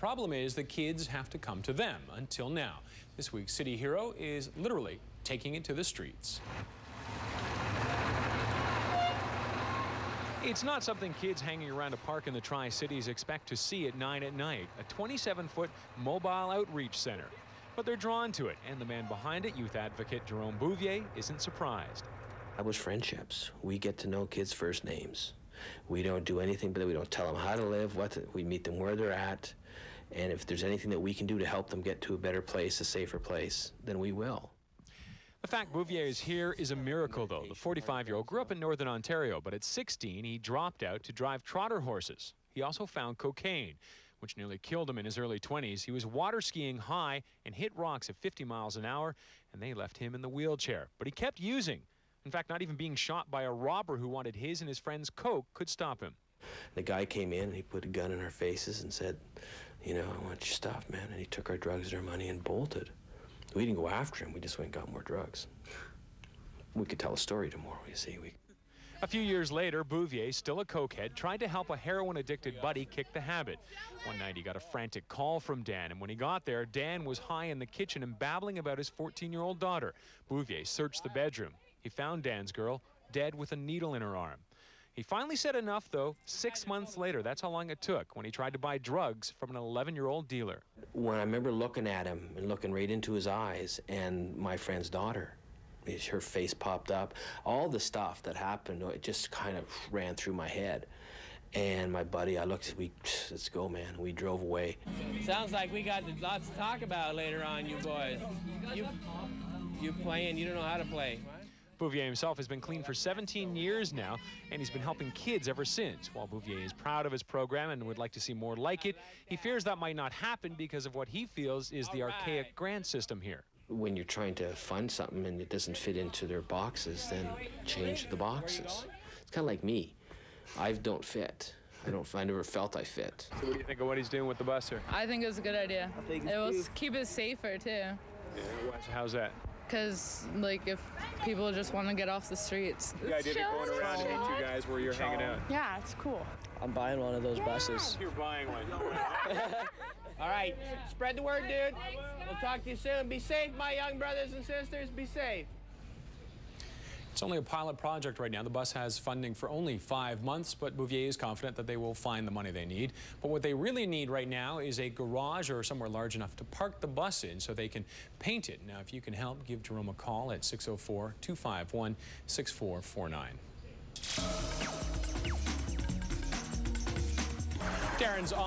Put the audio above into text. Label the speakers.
Speaker 1: problem is the kids have to come to them until now. This week's City Hero is literally taking it to the streets. It's not something kids hanging around a park in the Tri-Cities expect to see at 9 at night, a 27-foot mobile outreach center. But they're drawn to it, and the man behind it, youth advocate Jerome, isn't surprised.
Speaker 2: That was friendships. We get to know kids' first names. We don't do anything, but we don't tell them how to live, we meet them where they're at, and if there's anything that we can do to help them get to a better place, a safer place, then we will.
Speaker 1: The fact Bouvier is here is a miracle, though. The 45-year-old grew up in Northern Ontario, but at 16, he dropped out to drive trotter horses. He also found cocaine, which nearly killed him in his early 20s. He was water skiing high and hit rocks at 50 miles an hour, and they left him in the wheelchair. But he kept using. In fact, not even being shot by a robber who wanted his and his friend's coke could stop him.
Speaker 2: The guy came in and he put a gun in our faces and said, you know, I want your stuff, man. And he took our drugs and our money and bolted. We didn't go after him. We just went and got more drugs. We could tell a story tomorrow, you see.
Speaker 1: A few years later, Bouvier, still a cokehead, tried to help a heroin-addicted buddy kick the habit. One night, he got a frantic call from Dan, and when he got there, Dan was high in the kitchen and babbling about his 14-year-old daughter. Bouvier searched the bedroom. He found Dan's girl, dead with a needle in her arm. He finally said enough, though, 6 months later. That's how long it took when he tried to buy drugs from an 11-year-old dealer.
Speaker 2: When I remember looking at him and looking right into his eyes, and my friend's daughter, her face popped up, all the stuff that happened, it just kind of ran through my head. And my buddy, I looked, let's go, man. We drove away.
Speaker 3: Sounds like we got lots to talk about later on, you boys. You playing, you don't know how to play.
Speaker 1: Bouvier himself has been clean for 17 years now, and he's been helping kids ever since. While Bouvier is proud of his program and would like to see more like it, he fears that might not happen because of what he feels is the archaic grant system here. When
Speaker 2: you're trying to fund something and it doesn't fit into their boxes, then change the boxes. It's kind of like me. I don't fit. I never felt I fit.
Speaker 1: So what do you think of what he's doing with the bus here?
Speaker 4: I think it's a good idea. It will keep it safer, too.
Speaker 1: Yeah, how's that?
Speaker 4: Because, like, if people just want to get off the streets.
Speaker 1: The idea of going around and meet you guys where you're hanging out.
Speaker 4: Yeah, it's cool.
Speaker 5: I'm buying one of those buses.
Speaker 1: You're buying one.
Speaker 3: All right, spread the word, dude. We'll talk to you soon. Be safe, my young brothers and sisters. Be safe.
Speaker 1: It's only a pilot project right now. The bus has funding for only 5 months, but Bouvier is confident that they will find the money they need. But what they really need right now is a garage or somewhere large enough to park the bus in so they can paint it. Now, if you can help, give Jerome a call at 604-251-6449. Darren's on.